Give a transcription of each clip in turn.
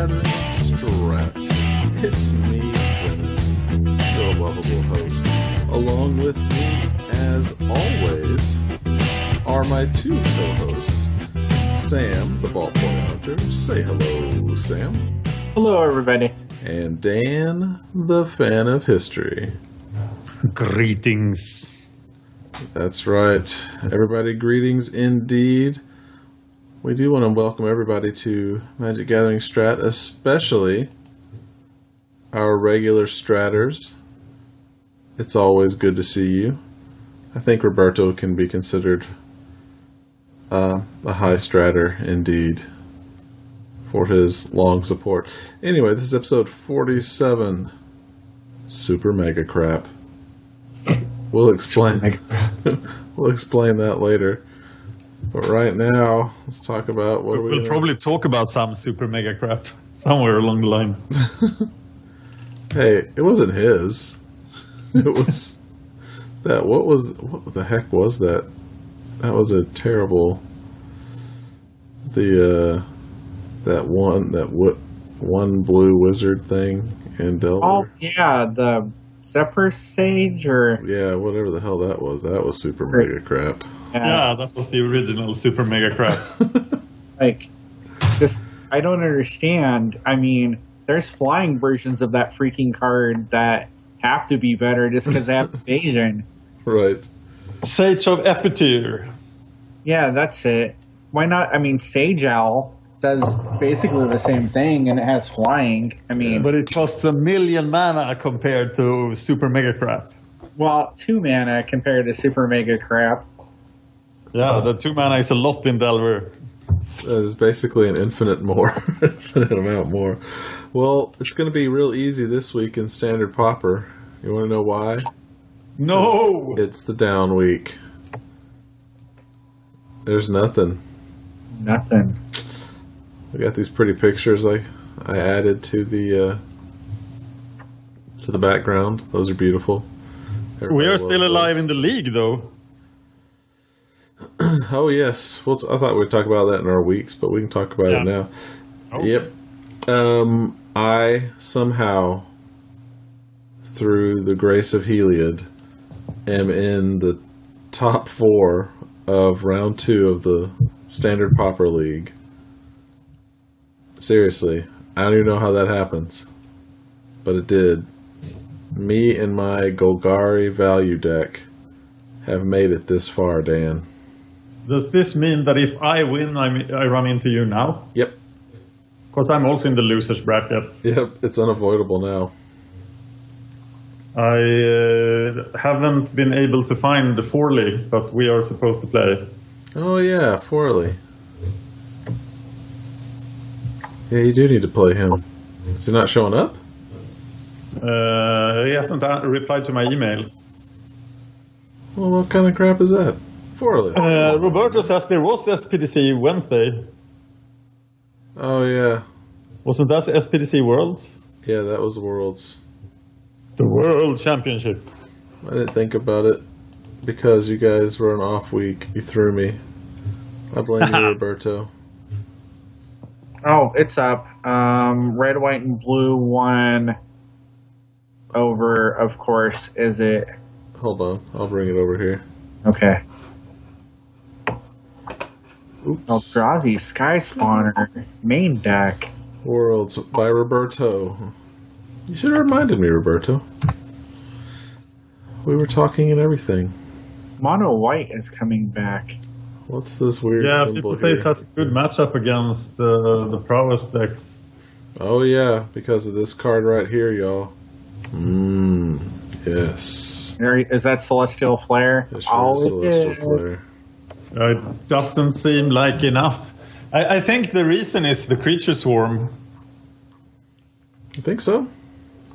MagicGatheringStrat. It's me, Brennon, your lovable host. Along with me, as always, are my two co-hosts, Sam, the ballpoint hunter. Say hello, Sam. Hello, everybody. And Dan, the fan of history. Greetings. That's right. Everybody, greetings indeed. We do want to welcome everybody to Magic Gathering Strat, especially our regular Stratters. It's always good to see you. I think Roberto can be considered a high Stratter indeed for his long support. Anyway, this is episode 47, Super Mega Crap. We'll explain that later. But right now, let's talk about what we'll probably talk about some super mega crap somewhere along the line. Hey, it wasn't his. It was that. What the heck was that? That was a terrible. That one blue wizard thing in Delver. Oh yeah, the Zephyr Sage yeah, whatever the hell that was. That was super mega crap. Yeah, that was the original super mega crap. I don't understand. I mean, there's flying versions of that freaking card that have to be better just because they have evasion. Right. Sage of Epicure. Yeah, that's it. Why not? I mean, Sage Owl does basically the same thing and it has flying. I mean, but it costs 1 million mana compared to super mega crap. Well, 2 mana compared to super mega crap. Yeah, the 2 mana is a lot in Delver. It's basically an infinite amount more. Well, it's going to be real easy this week in Standard Pauper. You want to know why? No! It's the down week. There's nothing. Nothing. We got these pretty pictures I added to the background. Those are beautiful. We are still alive in the league, though. Oh, yes. Well, I thought we'd talk about that in our weeks, but we can talk about it now. Oh. Yep. I somehow, through the grace of Heliod, am in the top 4 of round 2 of the Standard Pauper League. Seriously. I don't even know how that happens. But it did. Me and my Golgari value deck have made it this far, Dan. Does this mean that if I win, I run into you now? Yep. Because I'm also in the loser's bracket. Yep, it's unavoidable now. I haven't been able to find the Forley, but we are supposed to play. Oh yeah, Forley. Yeah, you do need to play him. Is he not showing up? He hasn't replied to my email. Well, what kind of crap is that? Forley. Roberto says there was SPDC Wednesday. Oh, yeah. Wasn't that SPDC Worlds? Yeah, that was the Worlds. The World Championship. I didn't think about it because you guys were an off week. You threw me. I blame you, Roberto. Oh, it's up. Red, white, and blue won over, of course, is it? Hold on. I'll bring it over here. Okay. Oops. Eldrazi Sky Spawner main deck. Worlds by Roberto. You should have reminded me, Roberto. We were talking and everything. Mono white is coming back. What's this weird symbol people here? say it has a good matchup against the prowess decks. Oh yeah, because of this card right here, y'all. Yes. Is that Celestial Flare? It sure is Celestial Flare. It doesn't seem like enough. I think the reason is the creature swarm. You think so?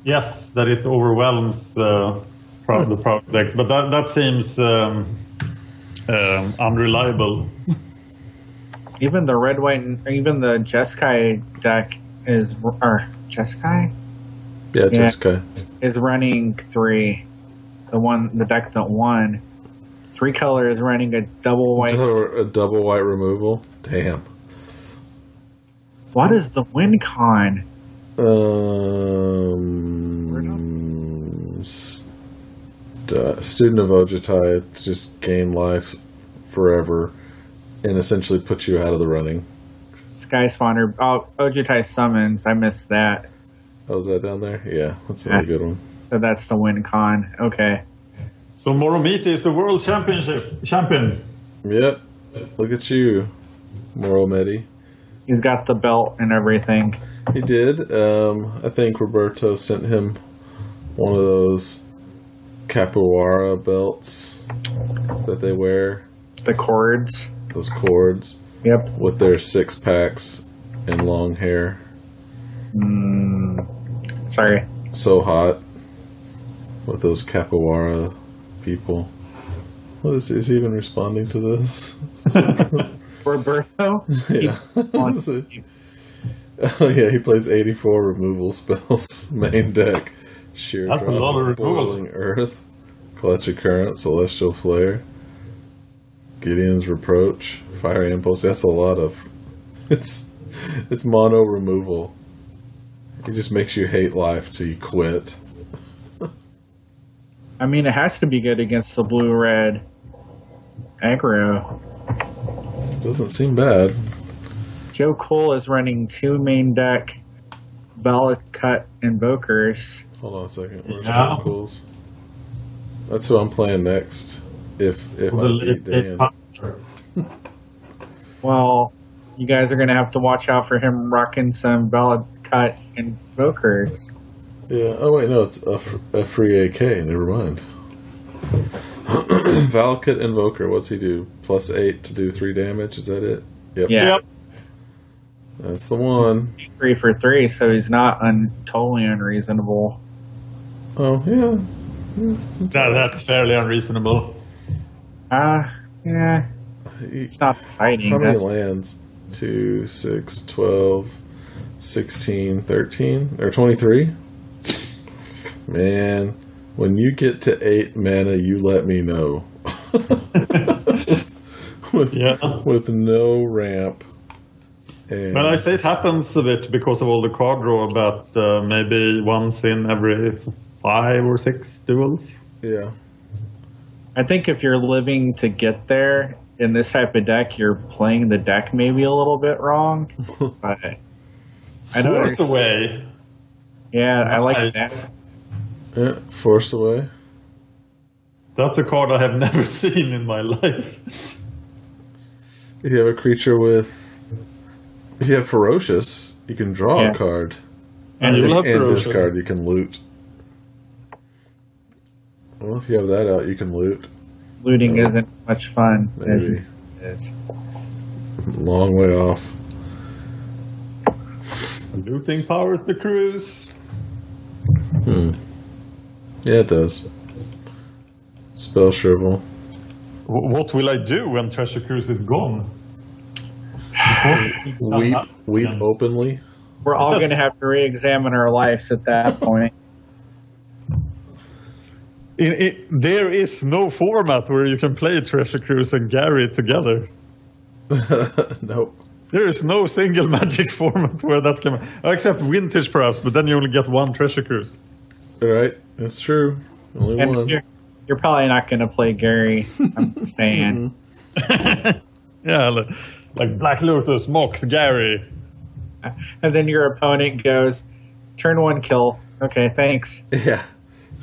Yes, that it overwhelms the prowess decks, but that seems unreliable. Even the red, white, and even the Jeskai deck is, or Jeskai? Yeah, Jeskai is running 3. The deck that won. 3 color is running a double white. A double white removal. Damn. What is the win con? Student of Ojutai just gain life forever and essentially put you out of the running. Sky Spawner. Oh, Ojutai summons. I missed that. Oh, is that down there? Yeah, that's a good one. So that's the win con. Okay. So Moromiti is the world champion. Yep. Look at you, Morometi. He's got the belt and everything. He did. I think Roberto sent him one of those capoeira belts that they wear. The cords. Those cords. Yep. With their 6-packs and long hair. Sorry. So hot. With those capoeira people. What is he even responding to this? Roberto? Yeah. Oh yeah, he plays 84 removal spells. Main deck. Sheer That's Drop, a lot of removals. Boiling Earth, Clutch of Current, Celestial Flare, Gideon's Reproach, Fire Impulse. That's a lot of... It's mono removal. It just makes you hate life till you quit. I mean, it has to be good against the blue-red aggro. Doesn't seem bad. Joe Cole is running 2 main deck Ballot Cut Invokers. Hold on a second. Where's Joe Coles? That's who I'm playing next. If I beat Dan. Well, you guys are going to have to watch out for him rocking some Ballot Cut Invokers. Yeah. Oh wait, no, it's a free AK. Never mind. Valakut Invoker. What's he do? +8 to do 3 damage. Is that it? Yep. Yeah. Yep. That's the one. 3 for 3, so he's not totally unreasonable. Oh yeah. That's fairly unreasonable. Yeah. It's not exciting. How many lands? 2, 6, 12, 16, 13, or 23? Man, when you get to 8 mana, you let me know. with no ramp. And But I say it happens a bit because of all the card draw, but maybe once in every 5 or 6 duels. yeah. I think if you're living to get there in this type of deck, you're playing the deck maybe a little bit wrong. But I know Force Away. Yeah, I like Nice. that. Yeah, Force Away. That's a card I have never seen in my life. If you have a creature if you have Ferocious, you can draw a card. And you love And Ferocious. discard, you can loot. Well, if you have that out, you can loot. Looting isn't as much fun as Maybe. it is. Long way off. Looting powers the cruise. Yeah, it does. Spell Shrivel. What will I do when Treasure Cruise is gone? Weep openly. We're all going to have to re-examine our lives at that point. There is no format where you can play Treasure Cruise and Gary together. Nope. There is no single Magic format where that can... Except Vintage, perhaps, but then you only get 1 Treasure Cruise. Right, that's true. Only And one. you're probably not going to play Gary, I'm just saying. Yeah, like Black Lotus mocks Gary. And then your opponent goes, turn 1 kill. Okay, thanks. Yeah.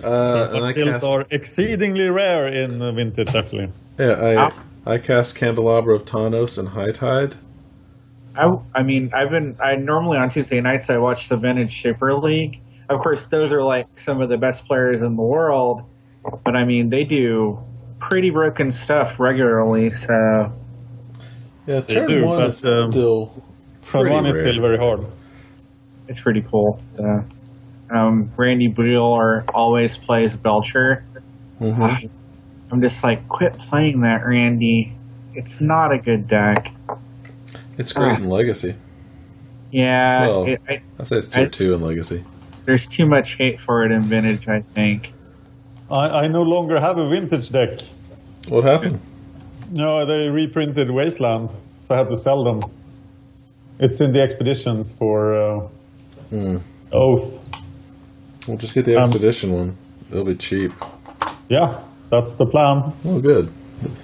And I Kills cast. are exceedingly rare in Vintage, actually. Yeah, I cast Candelabra of Tanos and High Tide. I mean, I normally on Tuesday nights I watch the Vintage Super League. Of course, those are like some of the best players in the world, but I mean, they do pretty broken stuff regularly. So Yeah, They turn do, 1 but, is still. Turn 1 is rare. still very hard. it's pretty cool. Randy Brule always plays Belcher. Mhm. I'm just like, quit playing that, Randy. It's not a good deck. It's great in Legacy. Yeah, Well, I say it's tier 2 in Legacy. there's too much hate for it in Vintage, I think. I no longer have a Vintage deck. What happened? No, they reprinted Wasteland, so I had to sell them. It's in the expeditions for Oath. We'll just get the expedition one. It'll be cheap. Yeah, that's the plan. Oh, good.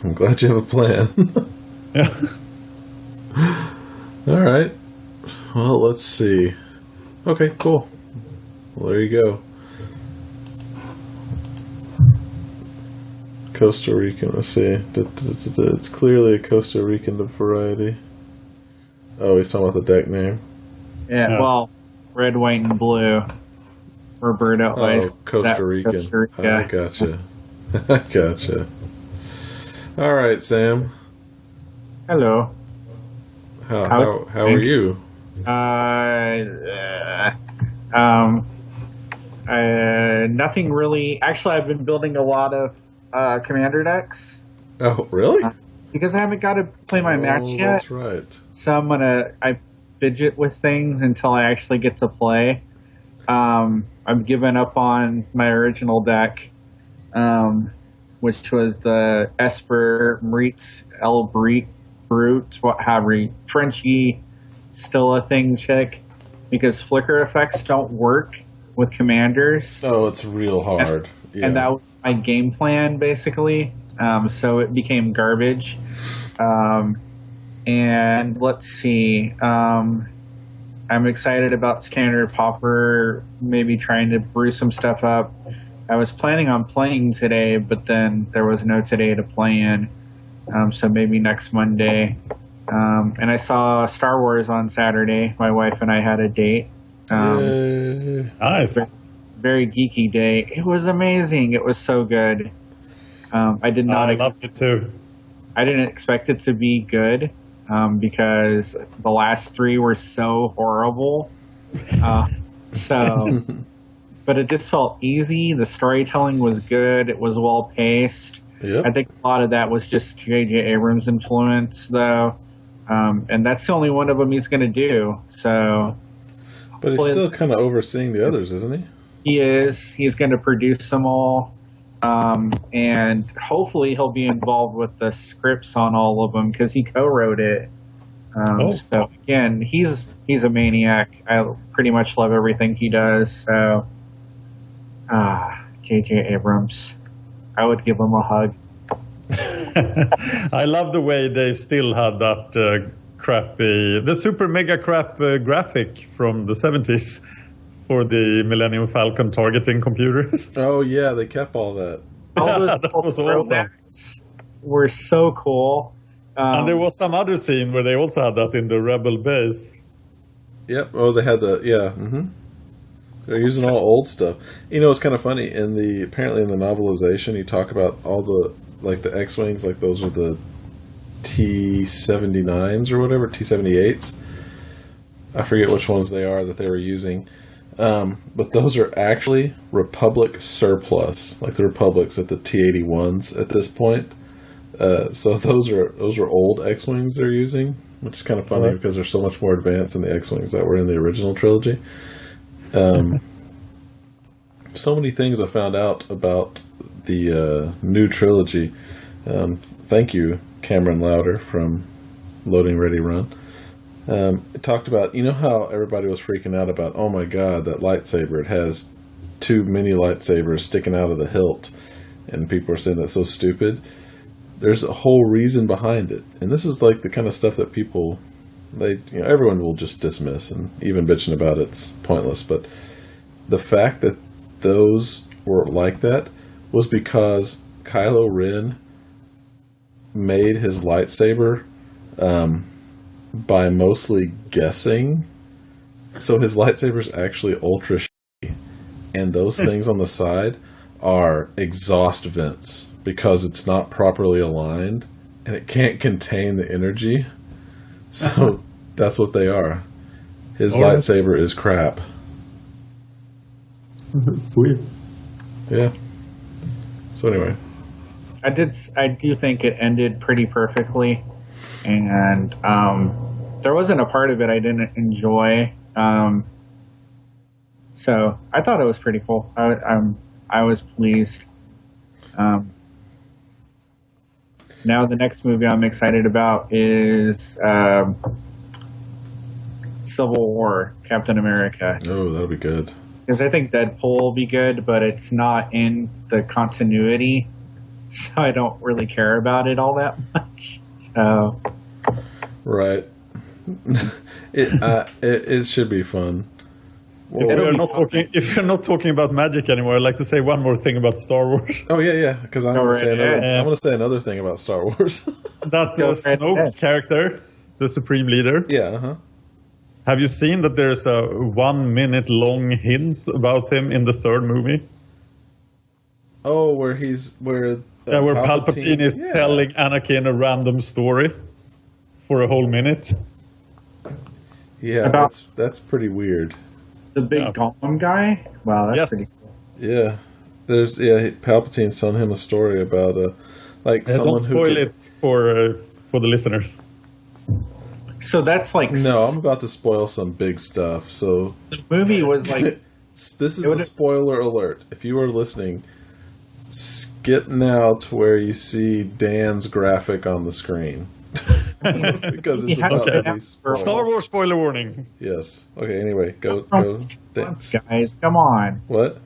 I'm glad you have a plan. Yeah. All right. Well, let's see. Okay, cool. Well, there you go. Costa Rican. Let's see. It's clearly a Costa Rican variety. Oh, he's talking about the deck name. Yeah, well, red, white, and blue. Roberto. Costa Rican. Costa Rica. I gotcha. I gotcha. All right, Sam. Hello. How are you? Nothing really. Actually, I've been building a lot of commander decks. Oh, really? Because I haven't got to play my match yet. That's right. So I fidget with things until I actually get to play. I've given up on my original deck, which was the Esper Maritz El Brute, Frenchie, still a thing chick, because flicker effects don't work with commanders. Oh, it's real hard. And that was my game plan, basically. So it became garbage. And let's see. I'm excited about Standard Pauper, maybe trying to brew some stuff up. I was planning on playing today, but then there was no today to play in. So maybe next Monday. And I saw Star Wars on Saturday. My wife and I had a date. Nice. Very geeky day. It was amazing. It was so good. I did not. I loved it too. I didn't expect it to be good because the last three were so horrible. But it just felt easy. The storytelling was good. It was well paced. Yep. I think a lot of that was just J.J. Abrams' influence, though. And that's the only one of them he's going to do. So, but he's still kind of overseeing the others, isn't he? He is. He's going to produce them all. And hopefully he'll be involved with the scripts on all of them because he co-wrote it. So again, he's a maniac. I pretty much love everything he does. So, J.J. Abrams, I would give him a hug. I love the way they still had that the super mega crap graphic from the 70s. For the Millennium Falcon targeting computers. Oh, yeah, they kept all that. All those that was awesome. Were so cool. And there was some other scene where they also had that in the Rebel base. Yep. Oh, they had They're using all old stuff. You know, it's kind of funny. Apparently in the novelization, you talk about all the X-Wings, like those are the T-79s or whatever, T-78s. I forget which ones they are that they were using. But those are actually Republic surplus, like the Republics at the T-81s at this point. So those are old X-Wings they're using, which is kind of funny because they're so much more advanced than the X-Wings that were in the original trilogy. So many things I found out about the new trilogy. Thank you, Cameron Lauder from Loading Ready Run. It talked about, you know how everybody was freaking out about, oh my god, that lightsaber, it has two mini lightsabers sticking out of the hilt, and people are saying that's so stupid. There's a whole reason behind it, and this is like the kind of stuff that people, everyone will just dismiss, and even bitching about it's pointless, but the fact that those were like that was because Kylo Ren made his lightsaber by mostly guessing. So his lightsaber's actually ultra shitty. And those things on the side are exhaust vents because it's not properly aligned and it can't contain the energy. So that's what they are. His lightsaber is crap. Sweet. Yeah. So anyway. I do think it ended pretty perfectly. And there wasn't a part of it I didn't enjoy. So I thought it was pretty cool. I was pleased. Now the next movie I'm excited about is Civil War Captain America. Oh, that'll be good. Because I think Deadpool will be good, but it's not in the continuity, so I don't really care about it all that much. So, right. It should be fun. If you're not talking about magic anymore, I'd like to say one more thing about Star Wars. Oh yeah, because I'm going to say another thing about Star Wars. That Snoke's character, the Supreme Leader. Yeah. Have you seen that there's a 1 minute long hint about him in the third movie? Oh, where Palpatine is telling Anakin a random story for a whole minute. Yeah, that's pretty weird. The big Gollum guy? Wow, that's pretty cool. Yeah. Palpatine's telling him a story about someone don't spoil it for the listeners. So that's like... No, I'm about to spoil some big stuff. So the movie was like... This is the spoiler alert. If you are listening, skip now to where you see Dan's graphic on the screen. Because it's about to be spoiled. Star Wars spoiler warning. Yes. Okay, anyway, go. Guys, come on. What?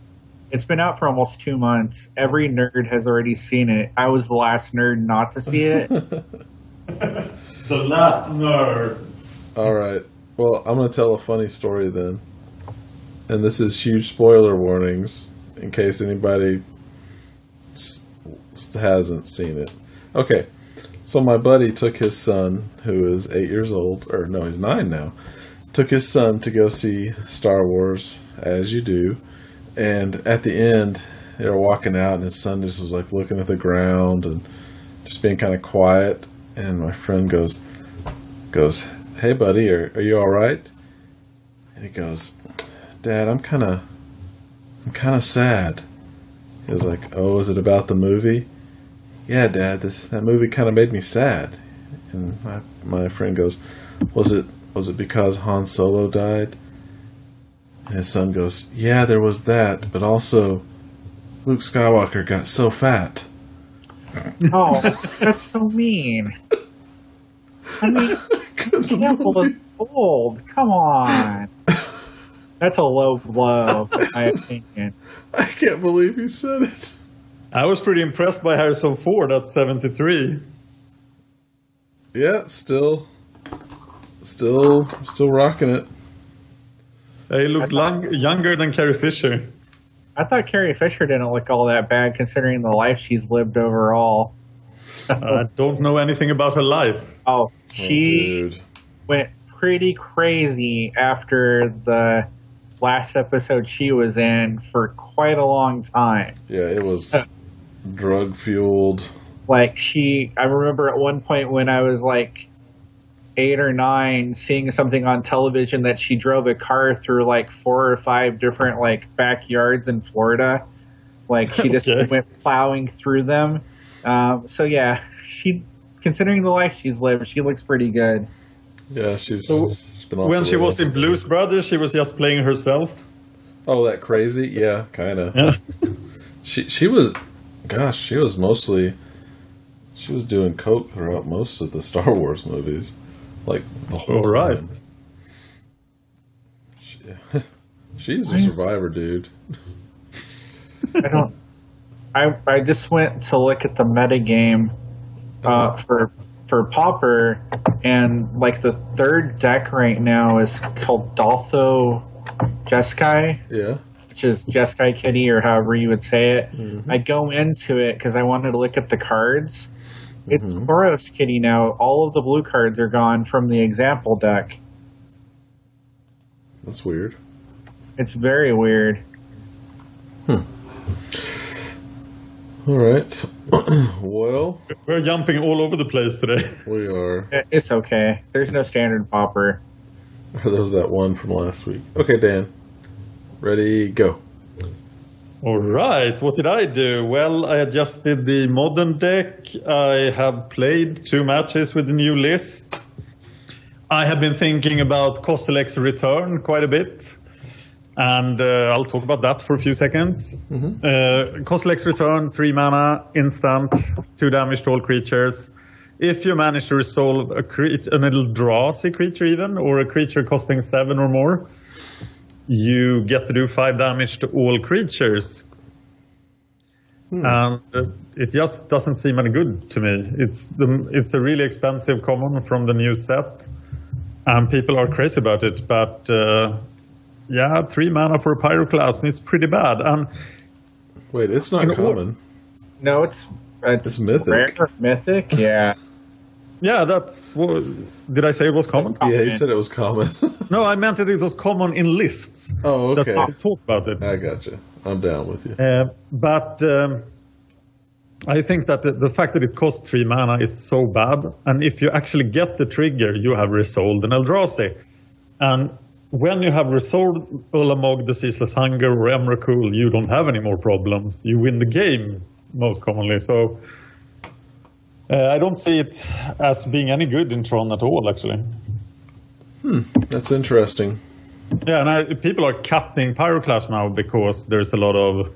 It's been out for almost 2 months. Every nerd has already seen it. I was the last nerd not to see it. The last nerd. All right. Well, I'm going to tell a funny story then. And this is huge spoiler warnings in case anybody hasn't seen it. Okay. So my buddy took his son, who is 8 years old, or no, he's 9 now, took his son to go see Star Wars, as you do. And at the end, they were walking out, and his son just was like looking at the ground and just being kind of quiet. And my friend goes, "Hey, buddy, are you all right?" And he goes, "Dad, I'm kind of sad." He was like, "Oh, is it about the movie?" "Yeah, Dad, that movie kind of made me sad." And my friend goes, Was it because Han Solo died?" And his son goes, "Yeah, there was that, but also Luke Skywalker got so fat." Oh, that's so mean. I mean, Campbell is old. Come on. That's a low blow, in my opinion. I can't believe he said it. I was pretty impressed by Harrison Ford at 73. Yeah, still rocking it. He looked younger than Carrie Fisher. I thought Carrie Fisher didn't look all that bad considering the life she's lived overall. I don't know anything about her life. Oh, she went pretty crazy after the last episode she was in for quite a long time. Yeah, it was drug-fueled. Like, I remember at one point when I was like 8 or 9 seeing something on television that she drove a car through like 4 or 5 different like backyards in Florida. Like, she just went plowing through them. So yeah, considering the life she's lived, she looks pretty good. Yeah, she's been off when the she was rails. in Blues Brothers, she was just playing herself. Oh, that crazy? Yeah, kind of. Yeah. She was mostly, she was doing coke throughout most of the Star Wars movies, like the whole time. Right. She's a survivor, dude. I just went to look at the metagame for Pauper, and like the third deck right now is called Daltho Jeskai. Yeah. Which is Jeskai Kitty, or however you would say it. Mm-hmm. I go into it because I wanted to look at the cards. It's Boros Kitty now. All of the blue cards are gone from the example deck. That's weird. It's very weird. All right. Well, We're jumping all over the place today. we are. It's okay. There's no standard Pauper. There was that one from last week. Okay, Dan. Ready, go. All right, what did I do? Well, I adjusted the modern deck. I have played 2 matches with the new list. I have been thinking about Kostelek's return quite a bit. And I'll talk about that for a few seconds. Kostelek's return, 3 mana, instant, 2 damage to all creatures. if you manage to resolve a Eldrazi creature even, or a creature costing 7 or more, you get to do 5 damage to all creatures. And it just doesn't seem any good to me. It's a really expensive common from the new set, and people are crazy about it. But 3 mana for a Pyroclasm is pretty bad. And wait, it's not common. No, it's mythic. Rare, mythic, yeah. Yeah, that's what. Did I say it was common? Yeah, you said it was common. No, I meant that it was common in lists. Oh, okay. That talk about it. I gotcha. I'm down with you. But I think that the fact that it costs 3 mana is so bad. And if you actually get the trigger, you have resolved an Eldrazi. And when you have resolved Ulamog, the Ceaseless Hunger, or Emrakul, you don't have any more problems. You win the game, most commonly. So I don't see it as being any good in Tron at all, actually. That's interesting. Yeah, and people are cutting Pyroclasm now because there's a lot of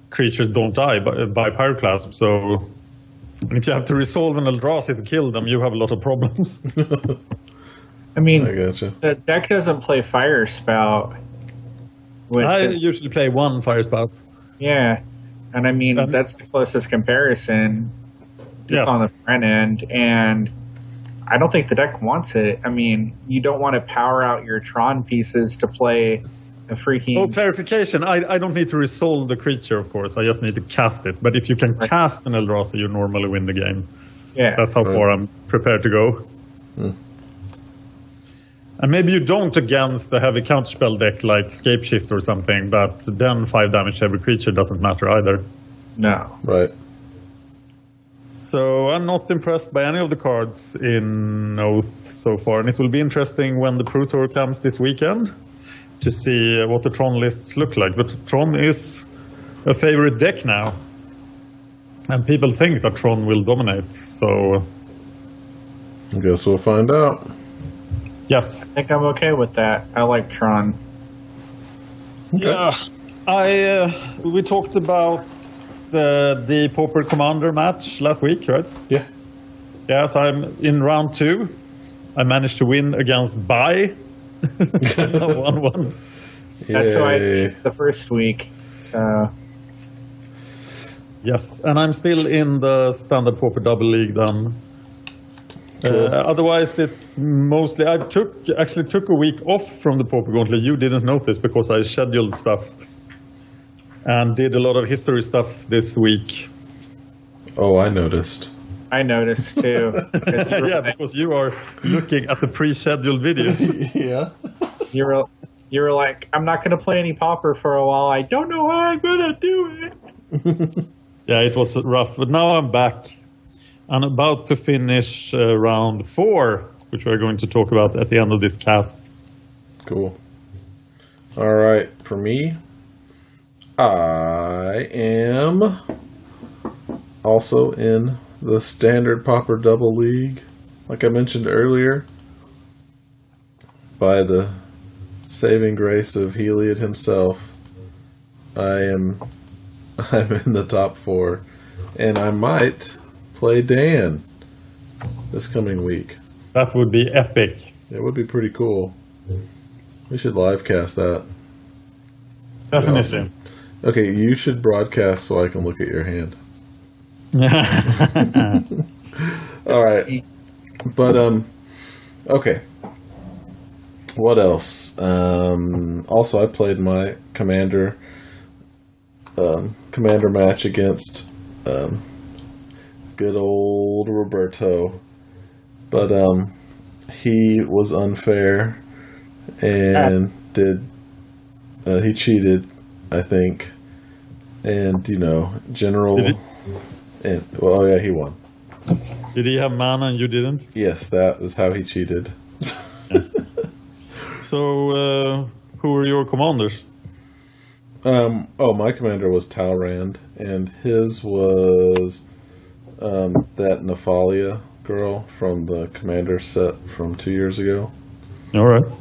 creatures don't die by Pyroclasm. So if you have to resolve an Eldrazi to kill them, you have a lot of problems. I mean, I gotcha. the deck doesn't play Fire Spout. I usually play 1 Fire Spout. Yeah, and I mean, that's the closest comparison just on the front end, and I don't think the deck wants it. I mean, you don't want to power out your Tron pieces to play a freaking... Oh, clarification. I don't need to resolve the creature, of course. I just need to cast it. But if you can cast an Eldrazi, you normally win the game. Yeah. That's how far I'm prepared to go. And maybe you don't against the heavy counterspell deck like Scapeshift or something, but then 5 damage to every creature doesn't matter either. No. Right. So I'm not impressed by any of the cards in Oath so far, and it will be interesting when the Pro Tour comes this weekend to see what the Tron lists look like. But Tron is a favorite deck now, and people think that Tron will dominate, so... I guess we'll find out. Yes. I think I'm okay with that. I like Tron. Okay. Yeah. We talked about the Pauper Commander match last week, right? Yeah. Yeah, so I'm in round 2. I managed to win against Bai. 1-1. That's who I beat the first week. So yes, and I'm still in the Standard Pauper Double League then. Cool. Otherwise, it's mostly... I actually took a week off from the Pauper Gauntlet. You didn't notice because I scheduled stuff and did a lot of history stuff this week. Oh, I noticed. I noticed too. Yeah, because you are looking at the pre-scheduled videos. Yeah. You were like, I'm not going to play any Pauper for a while. I don't know how I'm going to do it. Yeah, it was rough. But now I'm back. I'm about to finish round 4, which we're going to talk about at the end of this cast. Cool. All right, for me, I am also in the Standard Pauper Double League. Like I mentioned earlier, by the saving grace of Heliod himself, I'm in the top 4, and I might play Dan this coming week. That would be epic. It would be pretty cool. We should live cast that. Definitely. Awesome. Okay, you should broadcast so I can look at your hand. All right. But okay. What else? Also, I played my commander match against good old Roberto, but he was unfair and he cheated, I think, and general. And well, yeah, he won. Did he have mana and you didn't? Yes, that was how he cheated. Yeah. So, who were your commanders? My commander was Talrand, and his was that Nephalia girl from the commander set from 2 years ago. All right.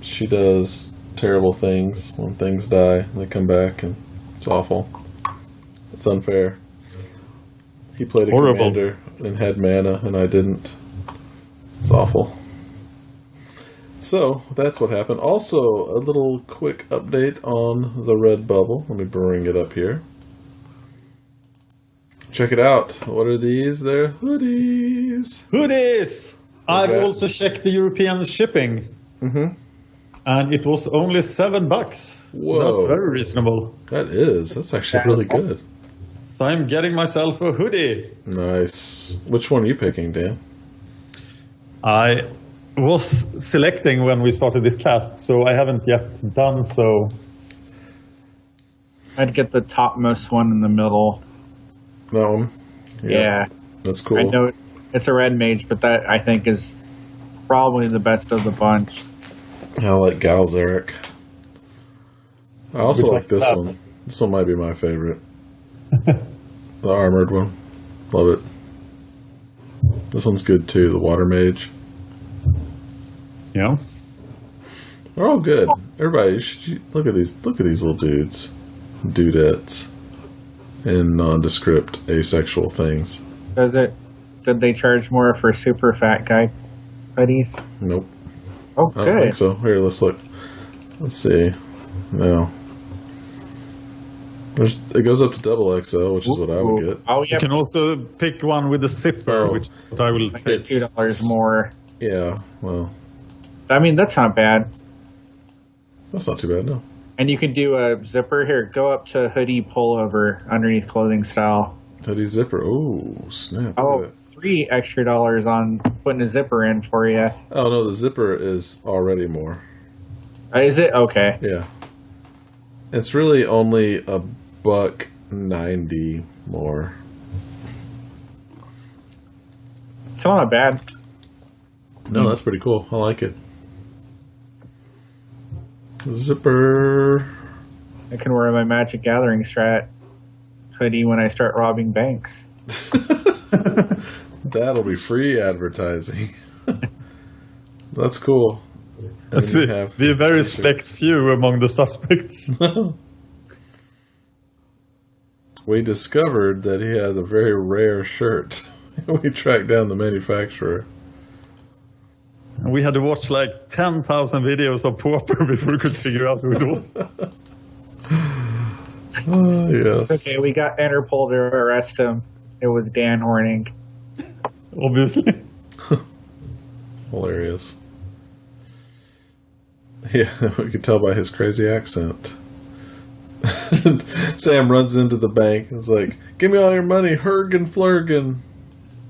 She does terrible things. When things die, they come back, and it's awful. It's unfair. He played a commander and had mana, and I didn't. It's awful. So, that's what happened. Also, a little quick update on the red bubble. Let me bring it up here. Check it out. What are these? They're hoodies. Hoodies! I've also checked the European shipping. Mm-hmm. And it was only $7. Whoa. That's very reasonable. That is. That's actually really good. So I'm getting myself a hoodie. Nice. Which one are you picking, Dan? I was selecting when we started this cast, so I haven't yet done so. I'd get the topmost one in the middle. That one? Yeah. That's cool. I know it's a red mage, but that I think is probably the best of the bunch. I like Galzeric. I also like this one. This one might be my favorite. The armored one. Love it. This one's good too, the water mage. Yeah. They're all good. Everybody, look at these little dudes. Dudettes. And nondescript asexual things. Did they charge more for super fat guy hoodies? Nope. Oh, I don't good. think so. Here, let's look. Let's see. No. It goes up to double XL, which is what I would get. Oh, yeah. You can also pick one with a zipper, which is what I will Like take. $2 more. Yeah, well, I mean, that's not bad. that's not too bad, no. And you can do a zipper. Here, go up to hoodie pullover underneath clothing style. Hoodie zipper. Oh, snap. Oh, Look at that. $3 extra on putting a zipper in for you. Oh, no, the zipper is already more. Is it? Okay. Yeah. It's really only $1.90 more. It's not bad. No, that's pretty cool. I like it. Zipper. I can wear my MagicGatheringStrat hoodie when I start robbing banks. That'll be free advertising. That's cool. Let's be a very select few among the suspects. We discovered that he had a very rare shirt. We tracked down the manufacturer. We had to watch like 10,000 videos of Pauper before we could figure out who it was. Yes. Okay, we got Interpol to arrest him. It was Dan Horning. Obviously. Hilarious. Yeah, we could tell by his crazy accent. Sam runs into the bank and is like, "Give me all your money, Hergen Flurgen."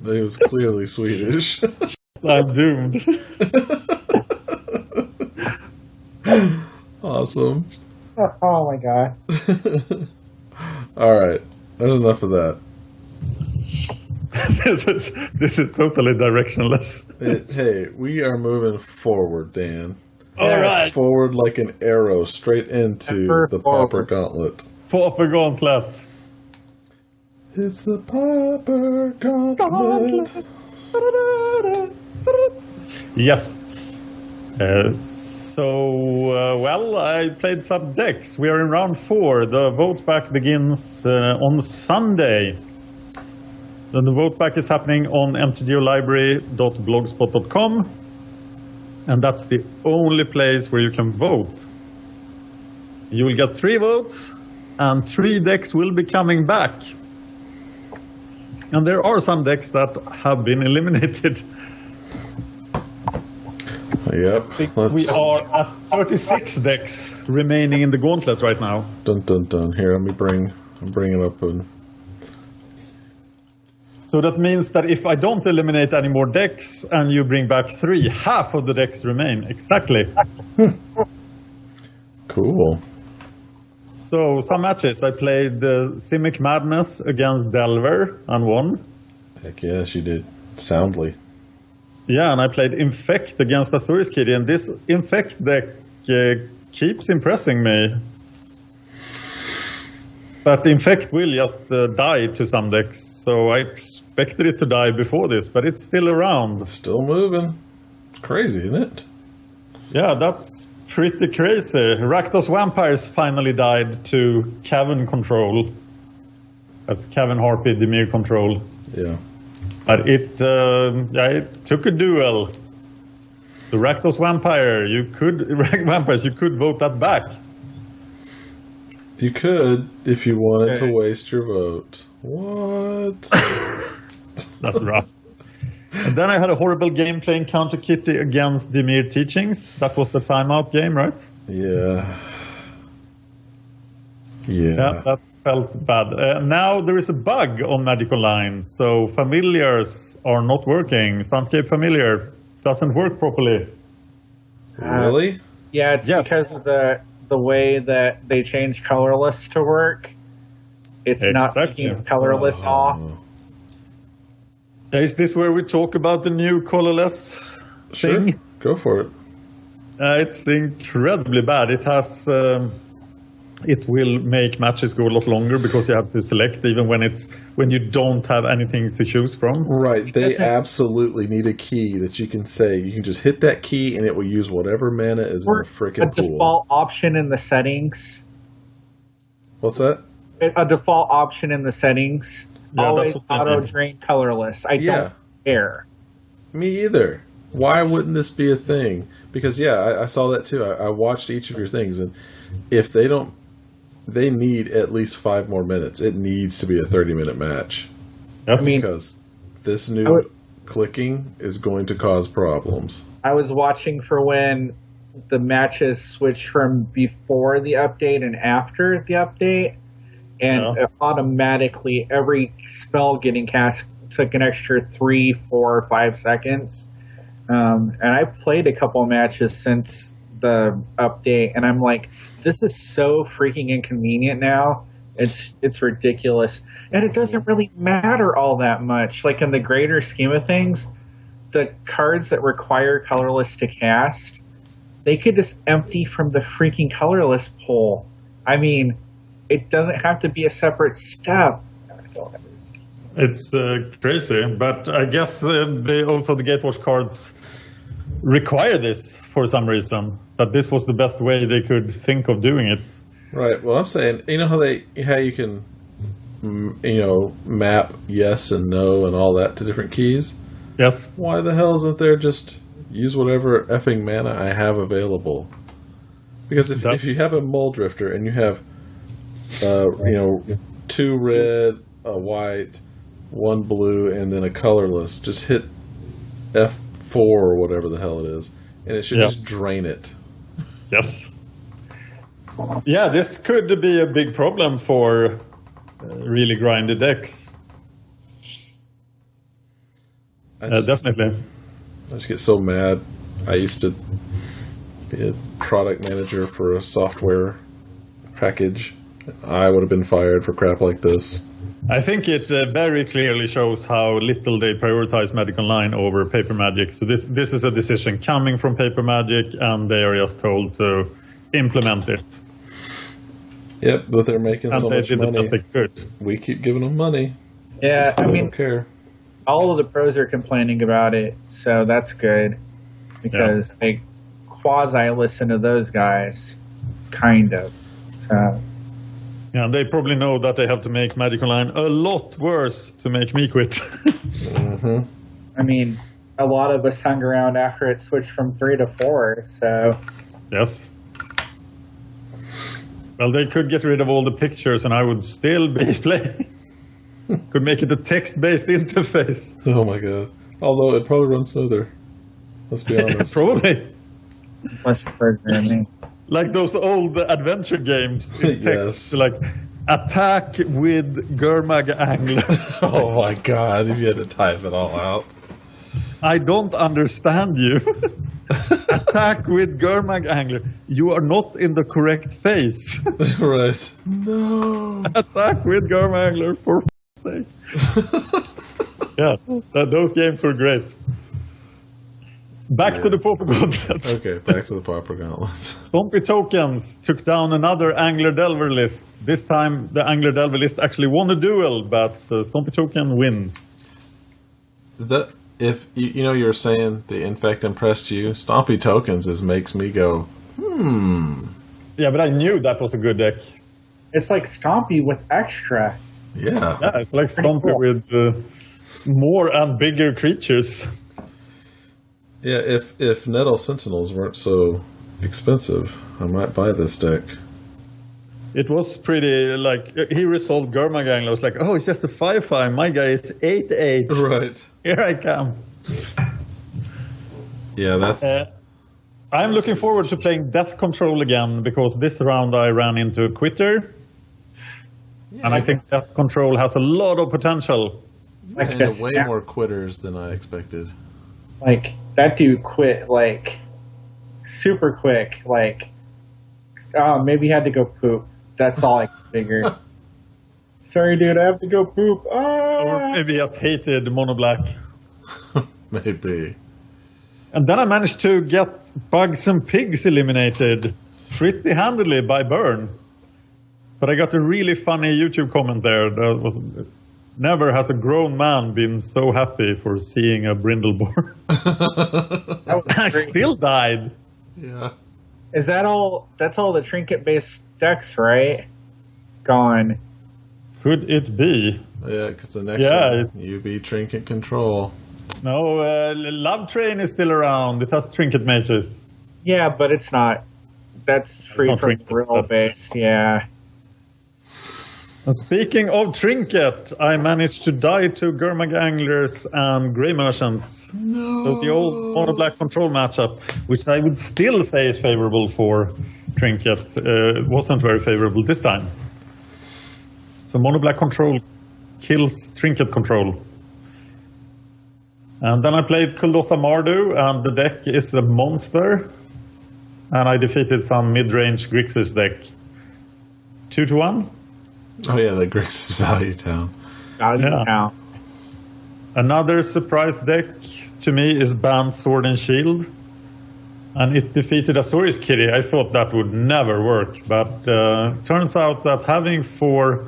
He was clearly Swedish. I'm doomed. Awesome. Oh my god. Alright, there's enough of that. This is totally directionless. Hey, we are moving forward, Dan. All right. Forward like an arrow, straight into the Pauper Gauntlet. Pauper Gauntlet. It's the Pauper Gauntlet. Yes. Well, I played some decks. We are in round 4. The vote back begins on Sunday. Then the vote back is happening on mtgolibrary.blogspot.com. And that's the only place where you can vote. You will get 3 votes, and 3 decks will be coming back. And there are some decks that have been eliminated. Yep. We are at 36 decks remaining in the gauntlet right now. Dun dun dun. Here, I'm bringing up an... So that means that if I don't eliminate any more decks and you bring back 3, half of the decks remain. Exactly. Cool. So some matches. I played Simic Madness against Delver and won. Heck yes, you did. Soundly. Yeah, and I played Infect against Azorius Kitty, and this Infect deck keeps impressing me. But Infect will just die to some decks, so I expected it to die before this, but it's still around. It's still moving. It's crazy, isn't it? Yeah, that's pretty crazy. Rakdos Vampires finally died to Cavern Control. That's Cavern Harpy, Dimir Control. Yeah. But it took a duel. The Rakdos Vampire, you could vote that back. You could if you wanted to waste your vote. What? That's rough. And then I had a horrible game playing Counter Kitty against Dimir Teachings. That was the timeout game, right? Yeah. Yeah, that felt bad. Now there is a bug on Magic Online, so familiars are not working. Sunscape Familiar doesn't work properly. Really? Yeah, it's because of the way that they changed colorless to work. It's not taking colorless off. Is this where we talk about the new colorless thing? Sure, go for it. It's incredibly bad. It has... it will make matches go a lot longer because you have to select even when you don't have anything to choose from. Right. They absolutely need a key that you can say. You can just hit that key and it will use whatever mana is in the freaking pool. A default option in the settings. What's that? A default option in the settings. Always auto drain colorless. I don't care. Me either. Why wouldn't this be a thing? Because I saw that too. I watched each of your things, and if they don't, they need at least 5 more minutes. It needs to be a 30-minute match. Yes. Because this new clicking is going to cause problems. I was watching for when the matches switch from before the update and after the update. And automatically, every spell getting cast took an extra 3, 4, 5 seconds. And I played a couple matches since the update, and I'm like, this is so freaking inconvenient now. It's ridiculous. And it doesn't really matter all that much. Like, in the greater scheme of things, the cards that require colorless to cast, they could just empty from the freaking colorless pool. I mean... It doesn't have to be a separate step. It's crazy, but I guess the Gatewatch cards require this for some reason. That this was the best way they could think of doing it. Right. Well, I'm saying, you know how you can, map yes and no and all that to different keys? Yes. Why the hell isn't there just use whatever effing mana I have available? Because if you have a Muldrifter and you have 2 red, a white, 1 blue, and then a colorless, just hit F4 or whatever the hell it is, and it should just drain it. Yes. Yeah, this could be a big problem for really grindy decks. Definitely. I just get so mad. I used to be a product manager for a software package. I would have been fired for crap like this. I think it very clearly shows how little they prioritize Magic Online over Paper Magic. So this is a decision coming from Paper Magic, and they are just told to implement it. Yep, but they're making so much money. The best they could. We keep giving them money. Yeah, I mean, don't care. All of the pros are complaining about it, so that's good because they quasi listen to those guys, kind of. So. Yeah, they probably know that they have to make Magic Online a lot worse to make me quit. Mm-hmm. I mean, a lot of us hung around after it switched from 3 to 4, so... Yes. Well, they could get rid of all the pictures and I would still be playing. Could make it a text-based interface. Oh my god. Although it'd probably run smoother. Let's be honest. Probably. Less programming. Like those old adventure games in text, like attack with Gurmag Angler. Oh my god, if you had to type it all out. I don't understand you. Attack with Gurmag Angler. You are not in the correct phase. Right. No. Attack with Gurmag Angler, for sake. Yeah, those games were great. Back to the Pauper Gauntlet. Okay, back to the Pauper Gauntlet. Stompy Tokens took down another Angler Delver list. This time the Angler Delver list actually won a duel, but Stompy Token wins. If you're saying the Infect impressed you, Stompy Tokens makes me go, Yeah, but I knew that was a good deck. It's like Stompy with extra. Yeah. Yeah, it's like Stompy with more and bigger creatures. Yeah, if Nettle Sentinels weren't so expensive, I might buy this deck. It was pretty, like, he resolved Gurmagangler. I was like, oh, it's just a 5/5. My guy is 8/8. Right. Here I come. Yeah, that's... I'm looking forward to playing Death Control again, because this round I ran into a quitter. Yeah, and I think Death Control has a lot of potential. Like way more quitters than I expected. Like, that dude quit, like, super quick. Like, oh, maybe he had to go poop. That's all I figured. Sorry, dude, I have to go poop. Or maybe he just hated Mono Black. Maybe. And then I managed to get Bugs and Pigs eliminated pretty handily by Burn. But I got a really funny YouTube comment there that was... Never has a grown man been so happy for seeing a Brindleborn. I still died. Yeah. Is that all? That's all the trinket-based decks, right? Gone. Could it be? Yeah, because the next one, UB Trinket Control. No, Love Train is still around. It has Trinket Mages. Yeah, but it's not. That's free from real base. Yeah. And speaking of Trinket, I managed to die to Gurmaganglers and Grey Merchants. No. So the old Mono Black control matchup, which I would still say is favorable for Trinket, wasn't very favorable this time. So Mono Black control kills Trinket control. And then I played Kuldotha Mardu, and the deck is a monster. And I defeated some mid-range Grixis deck. 2-1. Oh yeah, the Grixis Value Town. Value Town. Another surprise deck to me is Banned Sword and Shield. And it defeated Azorius Kitty. I thought that would never work. But turns out that having 4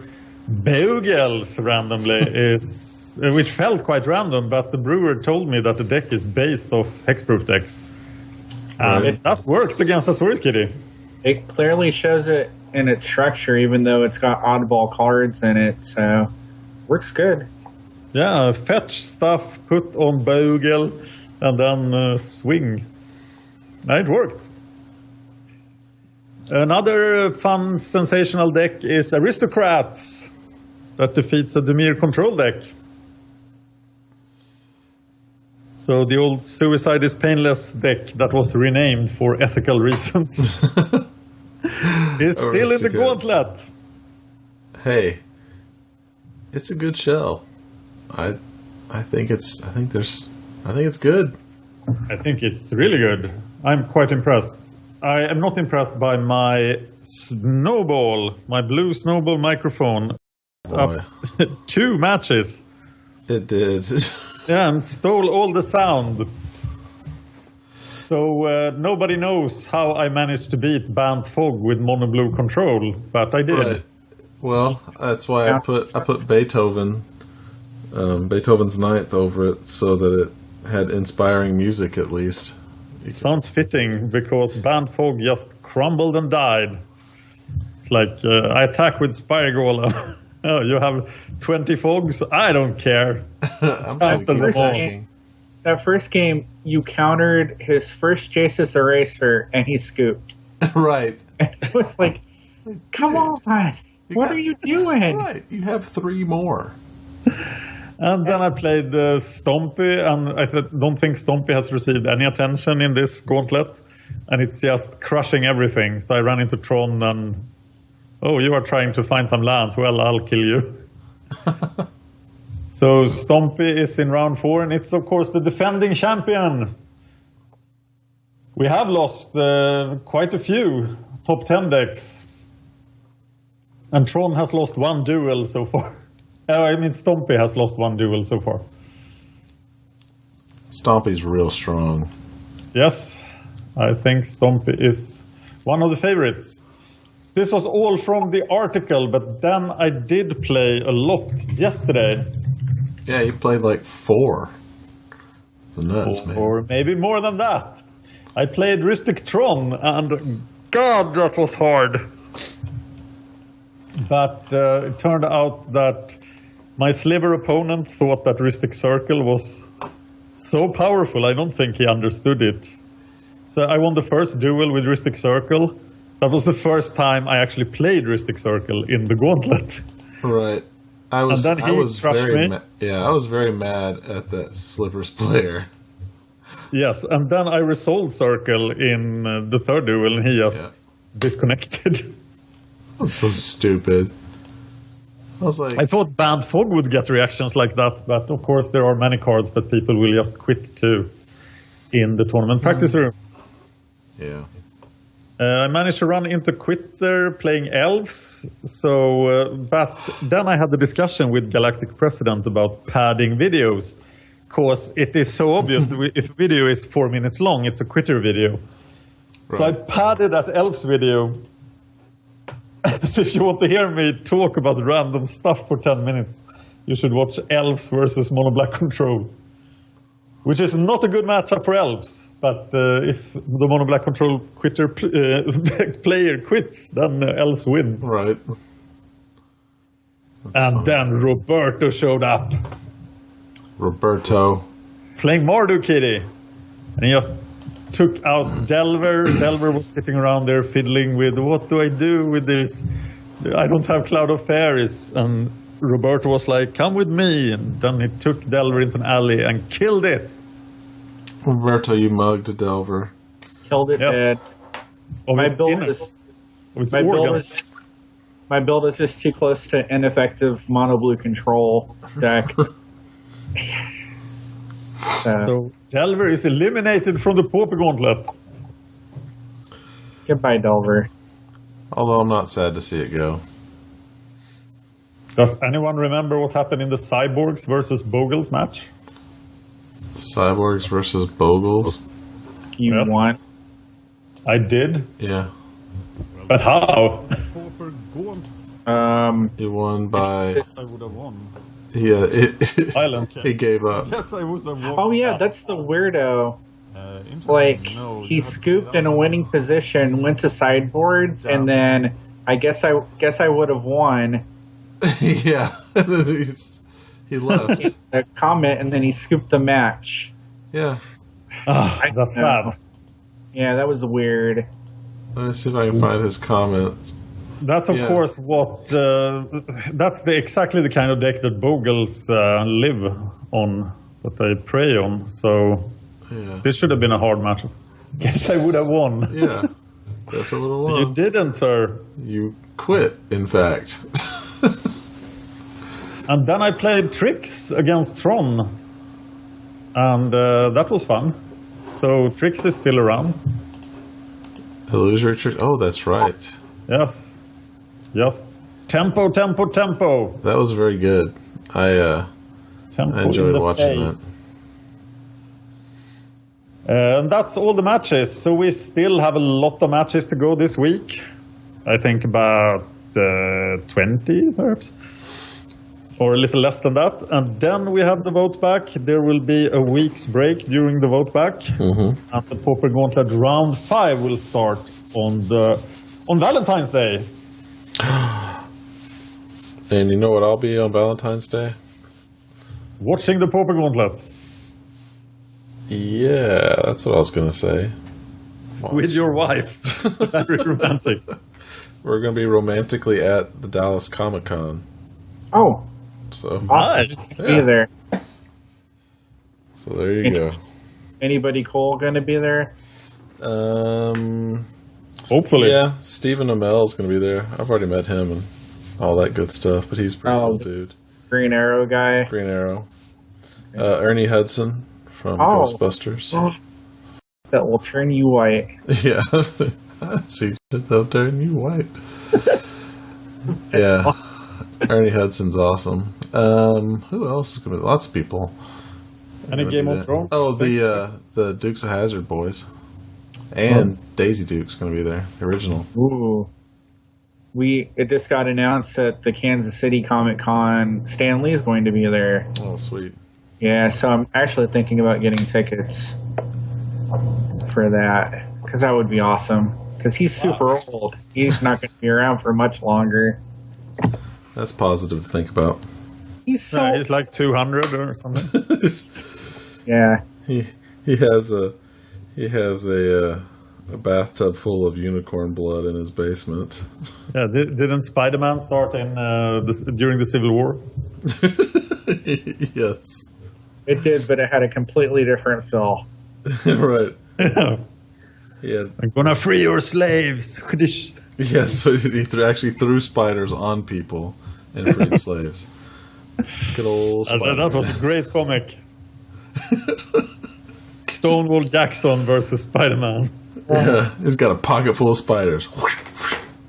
Beugels randomly is... which felt quite random, but the brewer told me that the deck is based off hexproof decks. And that worked against Azorius Kitty. It clearly shows it in its structure, even though it's got oddball cards in it, so works good. Yeah, fetch stuff, put on Beugel, and then swing. It worked. Another fun, sensational deck is Aristocrats, that defeats a Dimir control deck. So the old Suicide is Painless deck that was renamed for ethical reasons is still in the gauntlet. Hey, it's a good shell. I think it's good. I think it's really good. I'm quite impressed. I am not impressed by my snowball, my blue snowball microphone. Up 2 matches. It did. Yeah, and stole all the sound. So nobody knows how I managed to beat Banned Fog with mono blue control, but I did. Right. Well, that's why I put Beethoven, Beethoven's Ninth over it, so that it had inspiring music at least. It sounds fitting, because Banned Fog just crumbled and died. It's like, I attack with Spire Golem. Oh, you have 20 fogs? I don't care. That first game, you countered his first Jace's Eraser, and he scooped. Right. And it was like, come on, man. What are you doing? Right. You have 3 more. And then I played Stompy, and I don't think Stompy has received any attention in this gauntlet. And it's just crushing everything. So I ran into Tron and... Oh, you are trying to find some lands. Well, I'll kill you. So Stompy is in round 4, and it's, of course, the defending champion. We have lost quite a few top 10 decks. And Tron has lost 1 duel so far. I mean, Stompy has lost 1 duel so far. Stompy's real strong. Yes, I think Stompy is one of the favorites. This was all from the article, but then I did play a lot yesterday. Yeah, you played like 4. The nuts, man. Or maybe more than that. I played Rhystic Tron, and God, that was hard. But it turned out that My sliver opponent thought that Rhystic Circle was so powerful, I don't think he understood it. So I won the first duel with Rhystic Circle. That was the first time I actually played Rhystic Circle in the Gauntlet. Right. I was very mad at that Slivers player. Yes, and then I resolved Circle in the third duel, and he just disconnected. That was so stupid. I thought Banned Fog would get reactions like that, but of course there are many cards that people will just quit to in the tournament practice room. Yeah. I managed to run into Quitter playing Elves, but then I had the discussion with Galactic President about padding videos, because it is so obvious if a video is 4 minutes long, it's a Quitter video. Right. So I padded that Elves video. So if you want to hear me talk about random stuff for 10 minutes, you should watch Elves versus Mono Black Control, which is not a good matchup for Elves. But if the Mono Black Control Quitter player quits, then Elves wins. Right. And then Roberto showed up. Roberto. Playing Mardu Kitty. And he just took out Delver. Delver was sitting around there fiddling with, what do I do with this? I don't have Cloud of Fairies. And Roberto was like, come with me. And then he took Delver into an alley and killed it. Roberto, you mugged Delver. Killed it dead. My build is just too close to ineffective mono blue control deck. So Delver is eliminated from the Pauper Gauntlet. Goodbye, Delver. Although I'm not sad to see it go. Does anyone remember what happened in the Cyborgs versus Bogles match? Cyborgs versus Bogles? You won. I did? Yeah. But how? You won by... I would have won. Yeah, Silence. He gave up. Yes, I would have won. Oh yeah, that's the weirdo. He scooped in a winning position, went to sideboards, and then I guess I would have won. Yeah, and then he left. A comment, and then he scooped the match. Yeah. That's sad. Yeah, that was weird. Let me see if I can find his comment. That's of course what. That's exactly the kind of deck that Bogles live on, that they prey on. So this should have been a hard match. Guess I would have won. Yeah. Guess I would have won. You didn't, sir. You quit, in fact. And then I played Trix against Tron. And that was fun. So Trix is still around. Illusory Trix. Oh, that's right. Yes. Just tempo. That was very good. I enjoyed watching that. And that's all the matches. So we still have a lot of matches to go this week. I think about 20, perhaps. Or a little less than that. And then we have the vote back. There will be a week's break during the vote back. Mm-hmm. And the Pauper Gauntlet round 5 will start on Valentine's Day. And you know what I'll be on Valentine's Day? Watching the Pauper Gauntlet. Yeah, that's what I was going to say. With your wife. Very romantic. We're going to be romantically at the Dallas Comic-Con. Oh. So nice. Be there. So there you go. Anybody cool going to be there? Hopefully. Yeah, Stephen Amell's going to be there. I've already met him and all that good stuff, but he's a pretty cool dude. Green Arrow guy. Green Arrow. Ernie Hudson from Ghostbusters. That will turn you white. Yeah. See, they'll turn you white. Yeah. Ernie Hudson's awesome. Who else is going to be? Lots of people. Any Game of Thrones? Oh, the Dukes of Hazzard boys. And Daisy Duke's going to be there. The original. Ooh. It just got announced at the Kansas City Comic-Con. Stan Lee is going to be there. Oh, sweet. Yeah, so I'm actually thinking about getting tickets for that. Because that would be awesome. Because he's super old. He's not going to be around for much longer. That's positive to think about. He's he's like 200 or something. Yeah. He has a bathtub full of unicorn blood in his basement. Yeah, didn't Spider-Man start in during the Civil War? Yes. It did, but it had a completely different feel. Right. Yeah. I'm gonna free your slaves. Yeah, so he actually threw spiders on people and freed slaves. Good old Spider-Man. That was a great comic. Stonewall Jackson versus Spider-Man. Yeah, he's got a pocket full of spiders.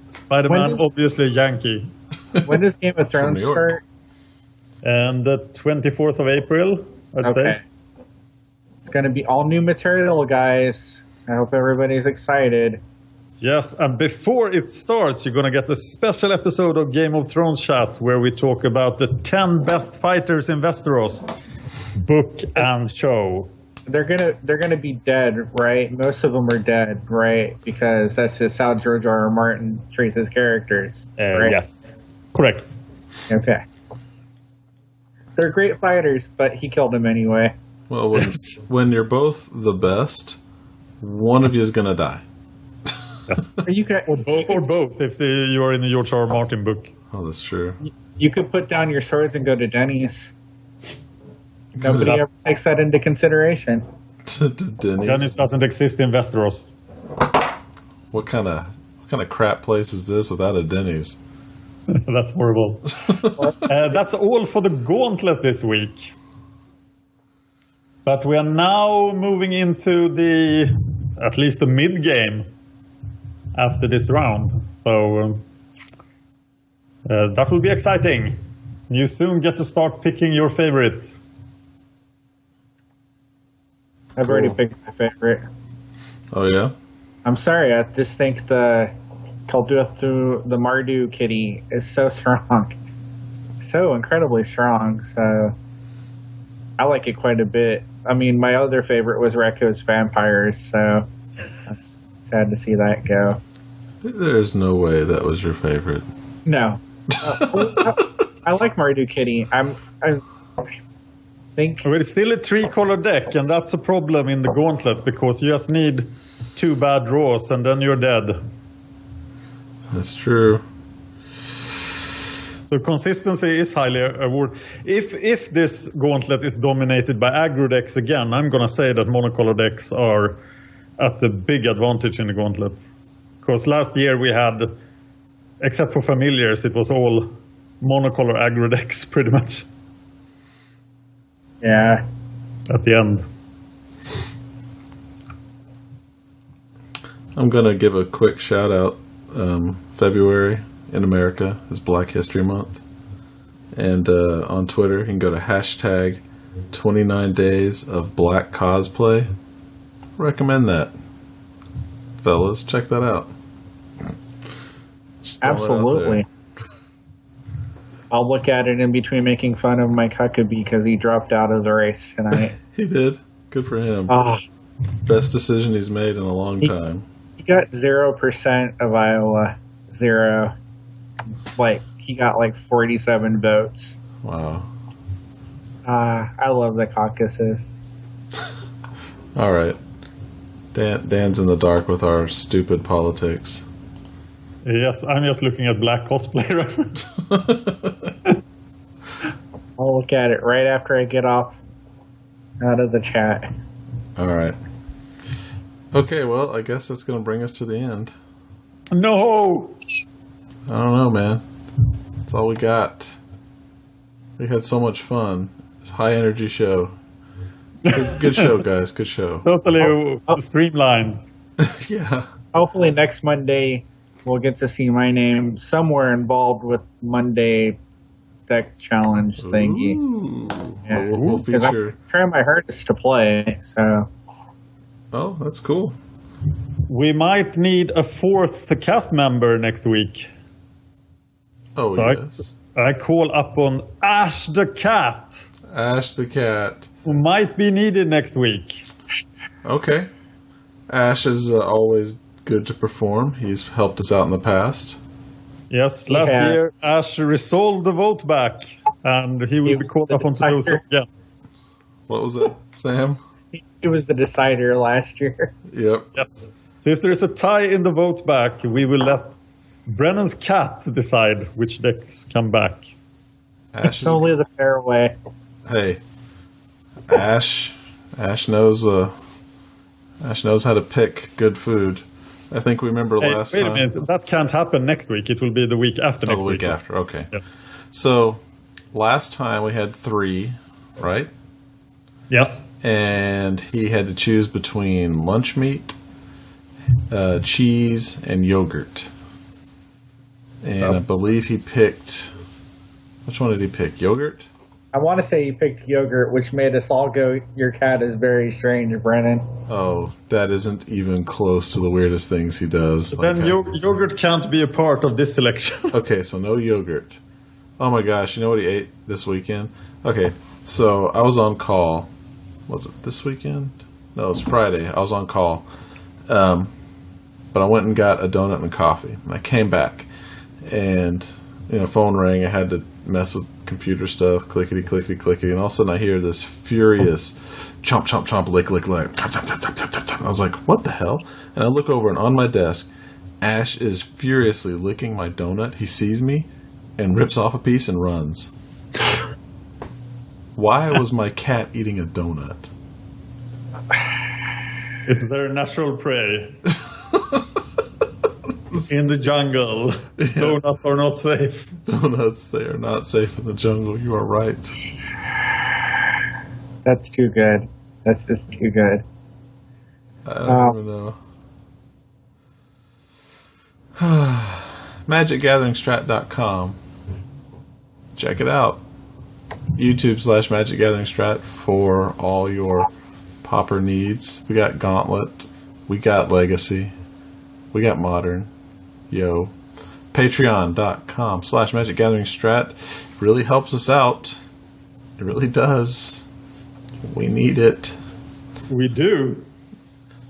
Spider-Man, obviously Yankee. When does Game of Thrones start? And the 24th of April, I'd say. It's going to be all new material, guys. I hope everybody's excited. Yes, and before it starts, you're going to get a special episode of Game of Thrones Chat where we talk about the 10 best fighters in Westeros. Book and show. They're gonna be dead, right? Most of them are dead, right? Because that's just how George R.R. Martin treats his characters. Right? Yes, correct. Okay. They're great fighters, but he killed them anyway. Well, when you're both the best, one of you is gonna die. Yes. Or both, if you are in the George R.R. Martin book. Oh, that's true. You could put down your swords and go to Denny's. Nobody ever takes that into consideration. Denny's doesn't exist in Westeros. What kind of crap place is this without a Denny's? That's horrible. That's all for the Gauntlet this week. But we are now moving into at least the mid-game after this round. So that will be exciting. You soon get to start picking your favorites. I've already picked my favorite. Oh, yeah? I'm sorry, I just think the Kalduathu, the Mardu kitty, is so strong. So incredibly strong, so I like it quite a bit. I mean, my other favorite was Rekko's Vampires, so I'm sad to see that go. There's no way that was your favorite. No. I like Mardu kitty. I think... Well, it's still a 3-color deck, and that's a problem in the Gauntlet, because you just need 2 bad draws, and then you're dead. That's true. So consistency is highly awarded. If this Gauntlet is dominated by aggro decks again, I'm going to say that monocolor decks are at the big advantage in the Gauntlet. Because last year we had, except for familiars, it was all monocolor aggro decks pretty much. Yeah. At the end. I'm going to give a quick shout out. February in America is Black History Month. And on Twitter, you can go to hashtag 29 days of black cosplay. Recommend that. Fellas, check that out. Absolutely. I'll look at it in between making fun of Mike Huckabee because he dropped out of the race tonight. He did. Good for him. Oh. Best decision he's made in a long time. He got 0% of Iowa. 0. He got 47 votes. Wow. I love the caucuses. All right. Dan's in the dark with our stupid politics. Yes, I'm just looking at black cosplay. I'll look at it right after I get off out of the chat. All right. Okay, well, I guess that's going to bring us to the end. No! I don't know, man. That's all we got. We had so much fun. It's a high energy show. Good show, guys. Good show. Totally streamlined. Yeah. Hopefully next Monday we'll get to see my name somewhere involved with Monday deck challenge thingy. Ooh. Yeah. We'll feature. I'm trying my hardest to play, so. Oh, that's cool. We might need a 4th cast member next week. Oh, so yes. I call upon Ash the Cat. Ash the Cat. Who might be needed next week. Okay. Ash is always good to perform. He's helped us out in the past. Yes, last year Ash resolved the vote back. and he will be called up on Toulouse again. What was it, Sam? He was the decider last year. Yep. Yes. So if there is a tie in the vote back, we will let Brennon's cat decide which decks come back. Ash It's only the fair way. Hey, Ash knows how to pick good food. I think we remember last time. Wait a minute, that can't happen next week. It will be the week after next week. The week after, okay. Yes. So, last time we had 3, right? Yes. And he had to choose between lunch meat, cheese, and yogurt. And I believe he picked... Which one did he pick? Yogurt? I want to say you picked yogurt, which made us all go, your cat is very strange, Brennan. Oh, that isn't even close to the weirdest things he does. Then yogurt can't be a part of this selection. Okay, so no yogurt. Oh my gosh, you know what he ate this weekend? Okay, so I was on call. Was it this weekend? No, it was Friday. I was on call. But I went and got a donut and coffee. And I came back, and phone rang. I had to mess with computer stuff, clickety, clickety, clickety, and all of a sudden I hear this furious chomp, chomp, chomp, lick, lick, lick, chomp, chomp, chomp, chomp, chomp, chomp. I was like, what the hell? And I look over, and on my desk, Ash is furiously licking my donut. He sees me and rips off a piece and runs. Why was my cat eating a donut? It's their natural prey. In the jungle. Yeah. Donuts are not safe. Donuts, they are not safe in the jungle. You are right. That's too good. That's just too good. I don't even know. MagicGatheringStrat.com. Check it out. YouTube/MagicGatheringStrat for all your Pauper needs. We got Gauntlet. We got Legacy. We got Modern. Yo. Patreon.com/MagicGatheringStrat. It really helps us out. It really does. We need it. We do.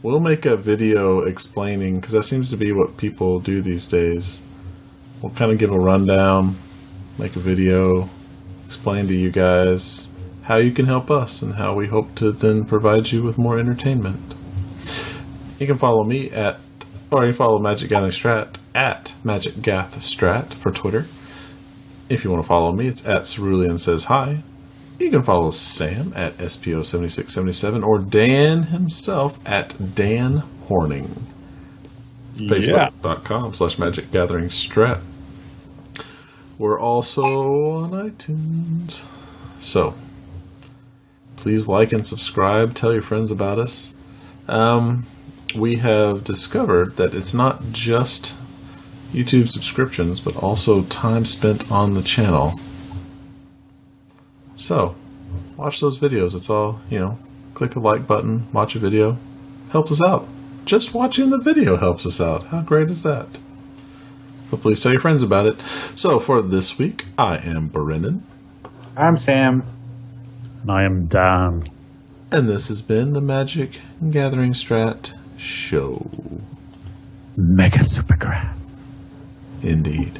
We'll make a video explaining, because that seems to be what people do these days. We'll kind of give a rundown, make a video, explain to you guys how you can help us and how we hope to then provide you with more entertainment. You can follow me you can follow MagicGatheringStrat at MagicGatheringstrat for Twitter. If you want to follow me, it's at Cerulean Says Hi. You can follow Sam at SPO7677 or Dan himself at Dan Horning. Facebook.com/MagicGatheringStrat. We're also on iTunes. So, please like and subscribe. Tell your friends about us. We have discovered that it's not just YouTube subscriptions, but also time spent on the channel. So, watch those videos. It's all, click the like button, watch a video. Helps us out. Just watching the video helps us out. How great is that? But please tell your friends about it. So, for this week, I am Brennon. I'm Sam. And I am Dan. And this has been the Magic Gathering Strat Show. Mega Supergraph. Indeed.